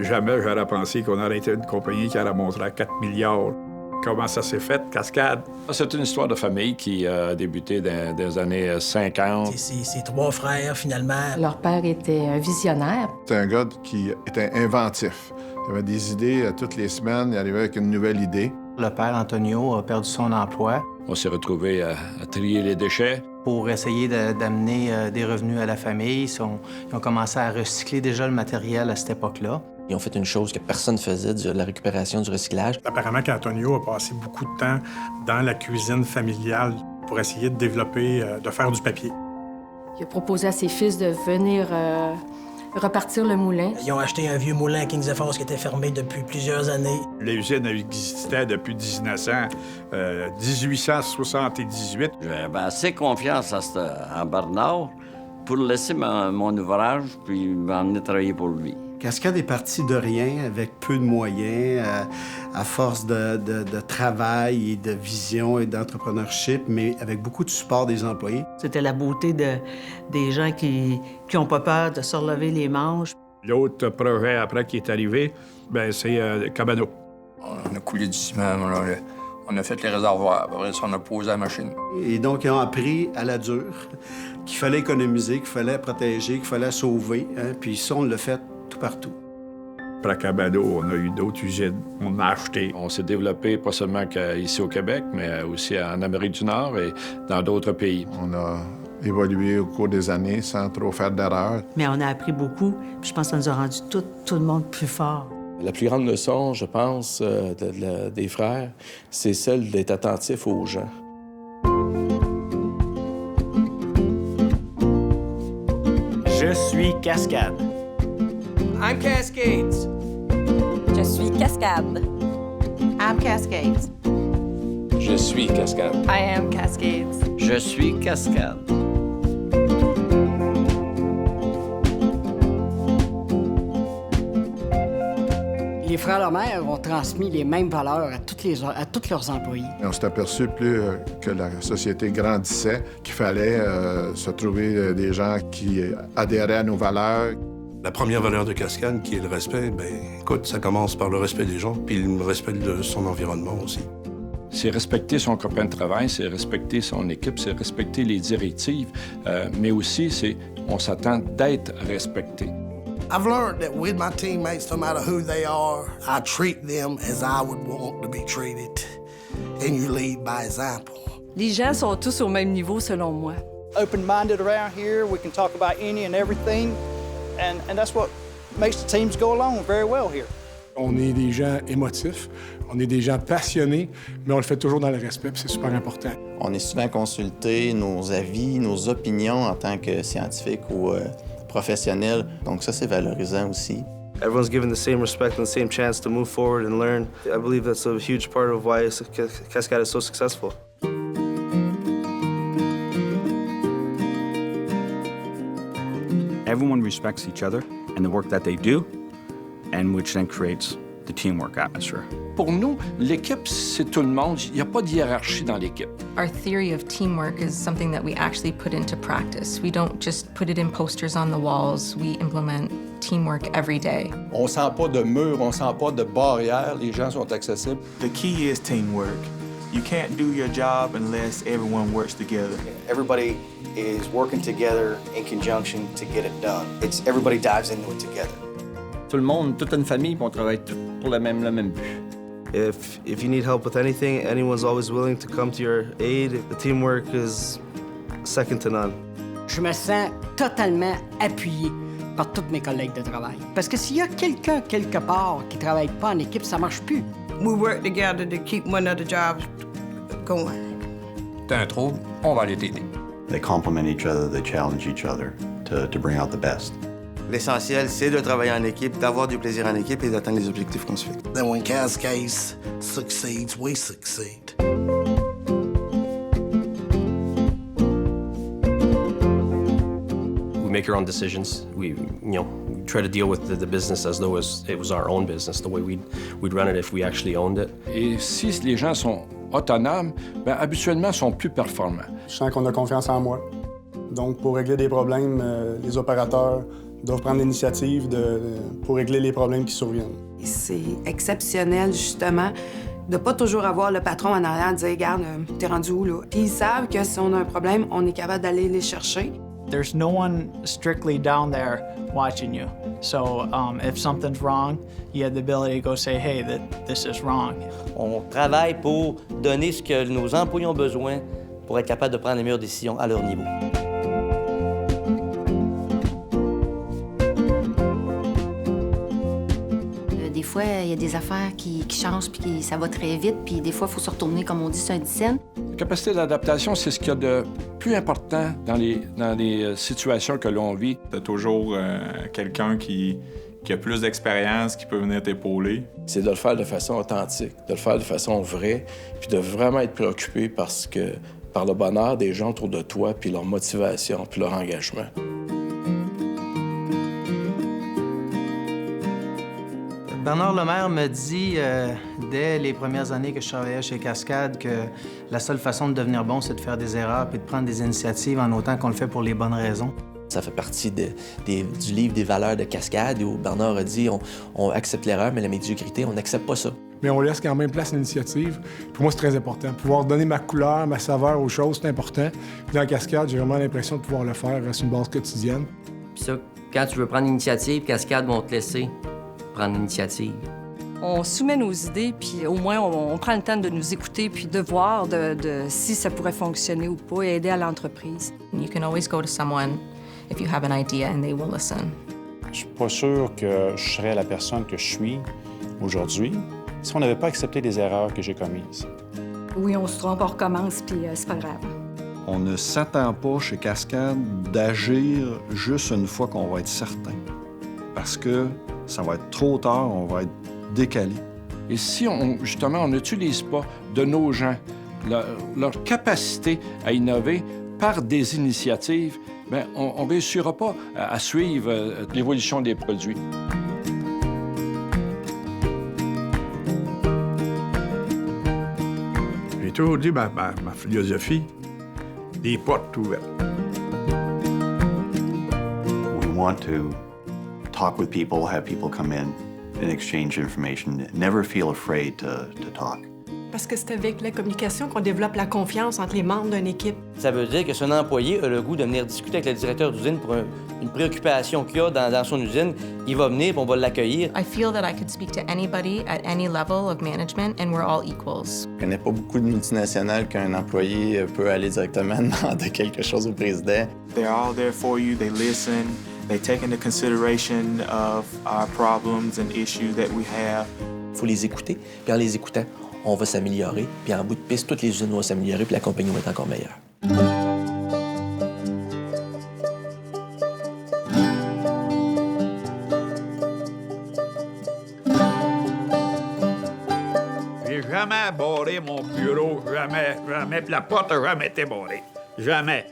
Jamais j'aurais pensé qu'on aurait été une compagnie qui aurait montré à 4 milliards. Comment ça s'est fait, Cascade? C'est une histoire de famille qui a débuté dans les années 50. C'est 3 frères, finalement. Leur père était un visionnaire. C'est un gars qui était inventif. Il avait des idées toutes les semaines, il arrivait avec une nouvelle idée. Le père Antonio a perdu son emploi. On s'est retrouvés à trier les déchets. Pour essayer d'amener des revenus à la famille, ils ont commencé à recycler déjà le matériel à cette époque-là. Ils ont fait une chose que personne ne faisait, de la récupération, du recyclage. Apparemment qu'Antonio a passé beaucoup de temps dans la cuisine familiale pour essayer de développer, de faire du papier. Il a proposé à ses fils de venir repartir le moulin. Ils ont acheté un vieux moulin à Kings of Force qui était fermé depuis plusieurs années. L'usine existait depuis 1878. J'avais assez confiance en Bernard pour laisser mon ouvrage puis m'emmener travailler pour lui. Cascade est parti de rien, avec peu de moyens, à force de travail et de vision et d'entrepreneurship, mais avec beaucoup de support des employés. C'était la beauté des gens qui n'ont pas peur de se relever les manches. L'autre projet après qui est arrivé, c'est Cabano. On a coulé du ciment, on a fait les réservoirs, après ça, on a posé la machine. Et donc, ils ont appris à la dure qu'il fallait économiser, qu'il fallait protéger, qu'il fallait sauver. Puis ça, on l'a fait tout partout. Après Cabano, on a eu d'autres usines. On a acheté. On s'est développé pas seulement ici au Québec, mais aussi en Amérique du Nord et dans d'autres pays. On a évolué au cours des années sans trop faire d'erreurs. Mais on a appris beaucoup, puis je pense que ça nous a rendu tout le monde plus fort. La plus grande leçon, je pense, des frères, c'est celle d'être attentif aux gens. Je suis Cascade. I'm Cascades. Je suis Cascade. I'm Cascades. Je suis Cascade. I am Cascades. Je suis Cascade. Les frères Lemaire ont transmis les mêmes valeurs à tous leurs employés. Et on s'est aperçu plus que la société grandissait, qu'il fallait se trouver des gens qui adhéraient à nos valeurs. La première valeur de Cascade, qui est le respect, écoute, ça commence par le respect des gens, puis le respect de son environnement aussi. C'est respecter son copain de travail, c'est respecter son équipe, c'est respecter les directives, mais aussi, on s'attend d'être respecté. I've learned that with my teammates, no matter who they are, I treat them as I would want to be treated. And you lead by example. Les gens sont tous au même niveau, selon moi. Open-minded around here, we can talk about any and everything, and that's what makes the teams go along very well here. On est des gens émotifs, on est des gens passionnés, mais on le fait toujours dans le respect, puis c'est super important. On est souvent consulté, nos avis, nos opinions en tant que scientifiques ou professionnels. Donc ça, c'est valorisant aussi. Everyone's given the same respect and the same chance to move forward and learn. I believe that's a huge part of why Cascade is so successful. Everyone respects each other and the work that they do, and which then creates the teamwork atmosphere. Pour nous, l'équipe, c'est tout le monde. Il n'y a pas de hiérarchie dans l'équipe. Our theory of teamwork is something that we actually put into practice. We don't just put it in posters on the walls. We implement teamwork every day. On sent pas de mur, on sent pas de barrière. Les gens sont accessibles. The key is teamwork. You can't do your job unless everyone works together. Everybody is working together in conjunction to get it done. Everybody dives into it together. Tout le monde, toute une famille, on travaille pour le même but. If you need help with anything, anyone's always willing to come to your aid. The teamwork is second to none. Je me sens totalement appuyé par tous mes collègues de travail. Parce que s'il y a quelqu'un quelque part qui travaille pas en équipe, ça marche plus. We work together to keep one of the jobs going. T'as un trouble, on va aller t'aider. They complement each other, they challenge each other to bring out the best. L'essentiel, c'est de travailler en équipe, d'avoir du plaisir en équipe et d'atteindre les objectifs qu'on se fait. Then when Cascades succeeds, we succeed. We make our own decisions. We try to deal with the business as though it was our own business, the way we'd run it if we actually owned it. Et si les gens sont autonomes, habituellement, sont plus performants. Je sens qu'on a confiance en moi. Donc, pour régler des problèmes, les opérateurs Ils doivent prendre l'initiative pour régler les problèmes qui surviennent. C'est exceptionnel, justement, de pas toujours avoir le patron en arrière de dire « Regarde, t'es rendu où, là? » Puis ils savent que si on a un problème, on est capable d'aller les chercher. There's no one strictly down there watching you. So if something's wrong, you have the ability to go say, hey, this is wrong. On travaille pour donner ce que nos employés ont besoin pour être capable de prendre les meilleures décisions à leur niveau. Des fois, il y a des affaires qui changent, puis ça va très vite, puis des fois, il faut se retourner, comme on dit, sur un dizaine. La capacité d'adaptation, c'est ce qu'il y a de plus important dans les situations que l'on vit. T'as toujours quelqu'un qui a plus d'expérience, qui peut venir t'épauler. C'est de le faire de façon authentique, de le faire de façon vraie, puis de vraiment être préoccupé par le bonheur des gens autour de toi, puis leur motivation, puis leur engagement. Bernard Lemaire me dit, dès les premières années que je travaillais chez Cascade, que la seule façon de devenir bon, c'est de faire des erreurs puis de prendre des initiatives en autant qu'on le fait pour les bonnes raisons. Ça fait partie du livre des valeurs de Cascade où Bernard a dit on accepte l'erreur, mais la médiocrité, on n'accepte pas ça. Mais on laisse quand même place à l'initiative. Pour moi, c'est très important. Pouvoir donner ma couleur, ma saveur aux choses, c'est important. Puis dans Cascade, j'ai vraiment l'impression de pouvoir le faire sur une base quotidienne. Puis ça, quand tu veux prendre l'initiative, Cascade vont te laisser prendre l'initiative. On soumet nos idées, puis au moins, on prend le temps de nous écouter, puis de voir si ça pourrait fonctionner ou pas, et aider à l'entreprise. You can always go to someone if you have an idea and they will listen. Je suis pas sûr que je serais la personne que je suis aujourd'hui si on n'avait pas accepté les erreurs que j'ai commises. Oui, on se trompe, on recommence, puis c'est pas grave. On ne s'attend pas chez Cascade d'agir juste une fois qu'on va être certain. Parce que ça va être trop tard, on va être décalé. Et si on n'utilise pas de nos gens leur capacité à innover par des initiatives, bien, on ne réussira pas à suivre l'évolution des produits. J'ai toujours dit ma philosophie, des portes ouvertes. We want to talk with people, have people come in and exchange information. Never feel afraid to talk. Parce que c'est avec la communication qu'on développe la confiance entre les membres d'une équipe. Ça veut dire que si un employé a le goût de venir discuter avec le directeur d'usine pour une préoccupation qu'il a dans son usine, il va venir et on va l'accueillir. I feel that I could speak to anybody at any level of management and we're all equals. Je connais pas beaucoup de multinationales qu'un employé peut aller directement demander quelque chose au président. They're all there for you, they listen, they take into consideration of our problems and issues that we have. Il faut les écouter, puis en les écoutant, on va s'améliorer, puis en bout de piste, toutes les usines vont s'améliorer, puis la compagnie va être encore meilleure. J'ai jamais barré mon bureau, jamais, puis la porte n'a jamais été barrée. Jamais.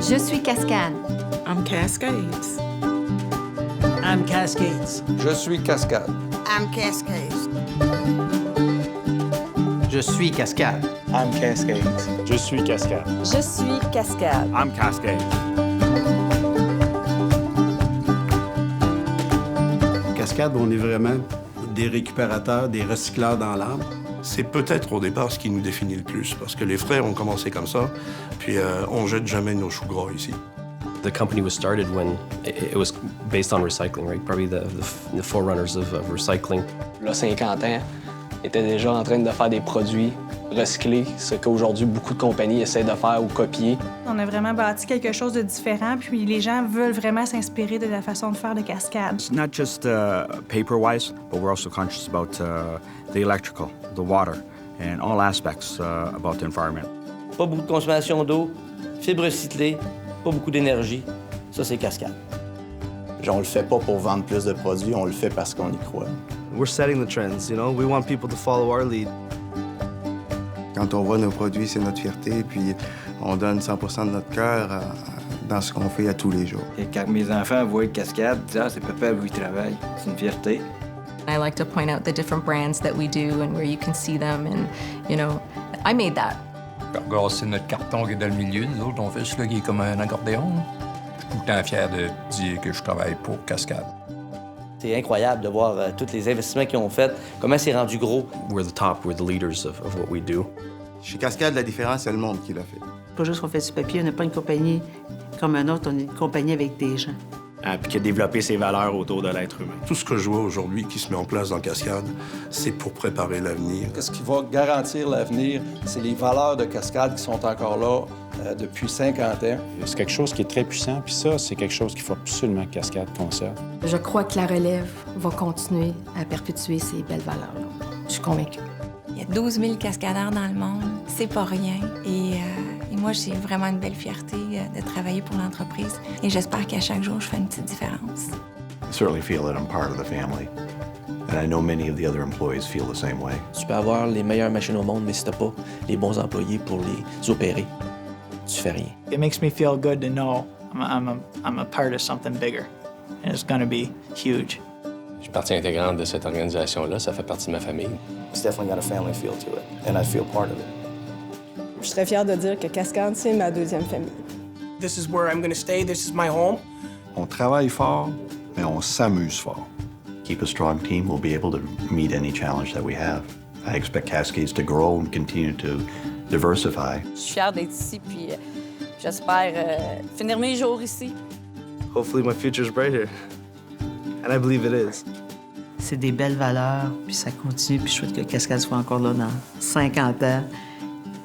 Je suis Cascade. I'm Cascades. I'm Cascades. Je suis Cascade. I'm Cascades. Je suis Cascade. I'm Cascades. Je suis Cascade. Je suis Cascade. I'm Cascade. Cascade, on est vraiment des récupérateurs, des recycleurs dans l'âme. C'est peut-être au départ ce qui nous définit le plus, parce que les frères ont commencé comme ça, puis on jette jamais nos choux gras ici. The company was started when it was based on recycling, right? Probably the forerunners of recycling. Là, 50 ans, était déjà en train de faire des produits recyclés, ce qu'aujourd'hui beaucoup de compagnies essaient de faire ou copier. On a vraiment bâti quelque chose de différent, puis les gens veulent vraiment s'inspirer de la façon de faire de Cascade. It's not just paper-wise, but we're also conscious about the electrical, the water, and all aspects about the environment. Pas beaucoup de consommation d'eau, fibres recyclées, pas beaucoup d'énergie. Ça, c'est Cascade. On le fait pas pour vendre plus de produits, on le fait parce qu'on y croit. We're setting the trends, you know? We want people to follow our lead. Quand on voit nos produits, c'est notre fierté, puis on donne 100% de notre cœur dans ce qu'on fait à tous les jours. Et quand mes enfants voient Cascade, ils disent « Ah, c'est papa, où il travaille. » C'est une fierté. I like to point out the different brands that we do and where you can see them and, you know, I made that. Je peux regasser notre carton qui est dans le milieu. Nous autres, on fait celui qui est comme un accordéon. Je suis tout le temps fier de dire que je travaille pour Cascade. C'est incroyable de voir tous les investissements qu'ils ont faits, comment c'est rendu gros. We're the top, we're the leaders of what we do. Chez Cascade, la différence, c'est le monde qui l'a fait. Pas juste qu'on fait du papier, on n'est pas une compagnie comme un autre, on est une compagnie avec des gens. Puis qui a développé ses valeurs autour de l'être humain. Tout ce que je vois aujourd'hui qui se met en place dans Cascade, c'est pour préparer l'avenir. Ce qui va garantir l'avenir, c'est les valeurs de Cascade qui sont encore là depuis 50 ans. C'est quelque chose qui est très puissant, puis ça, c'est quelque chose qu'il faut absolument que Cascade conserve. Je crois que la relève va continuer à perpétuer ces belles valeurs-là. Je suis convaincue. Il y a 12 000 cascadeurs dans le monde, c'est pas rien. Et moi, j'ai vraiment une belle fierté de travailler pour l'entreprise. Et j'espère qu'à chaque jour, je fais une petite différence. I certainly feel that I'm part of the family. And I know many of the other employees feel the same way. Tu peux avoir les meilleures machines au monde, mais si t'as pas les bons employés pour les opérer, tu fais rien. It makes me feel good to know I'm a part of something bigger. And it's going to be huge. Je suis partie intégrante de cette organisation-là, ça fait partie de ma famille. It's definitely got a family feel to it, and I feel part of it. Je suis très fière de dire que Cascade, c'est ma deuxième famille. This is where I'm going to stay, this is my home. On travaille fort, mais on s'amuse fort. Keep a strong team, we'll be able to meet any challenge that we have. I expect Cascades to grow and continue to diversify. Je suis fière d'être ici, puis j'espère finir mes jours ici. Hopefully my future's bright here. And I believe it is. C'est des belles valeurs, puis ça continue, puis je souhaite que Cascade soit encore là dans 50 ans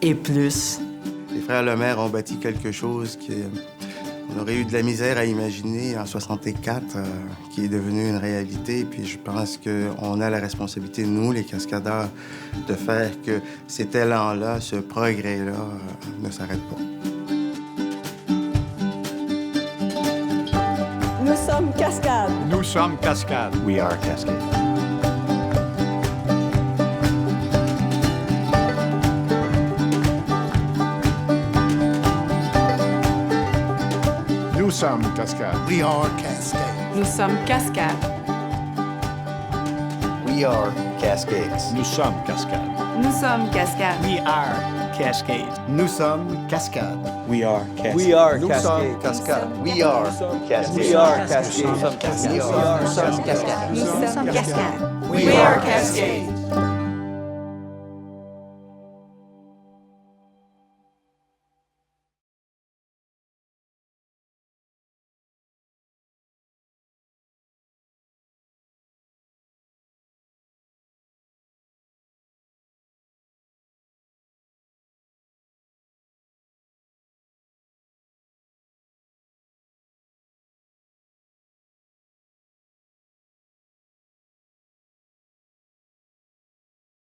et plus. Les frères Lemaire ont bâti quelque chose qu'on aurait eu de la misère à imaginer en 64, qui est devenu une réalité. Puis je pense qu'on a la responsabilité, nous, les cascadeurs, de faire que cet élan-là, ce progrès-là, ne s'arrête pas. Nous sommes Cascade. Nous sommes Cascade. We are Cascade. Nous sommes Cascade. We are Cascade. Nous sommes Cascade. We are Cascades. Nous sommes Cascade. Nous sommes Cascade. We are Cascade. Nous sommes Cascade. We are Cascade. We are Nous sommes Cascade. Cascade. We are Cascade. We are Cascade. Nous sommes Cascade. Nous sommes Cascade. We are Cascade.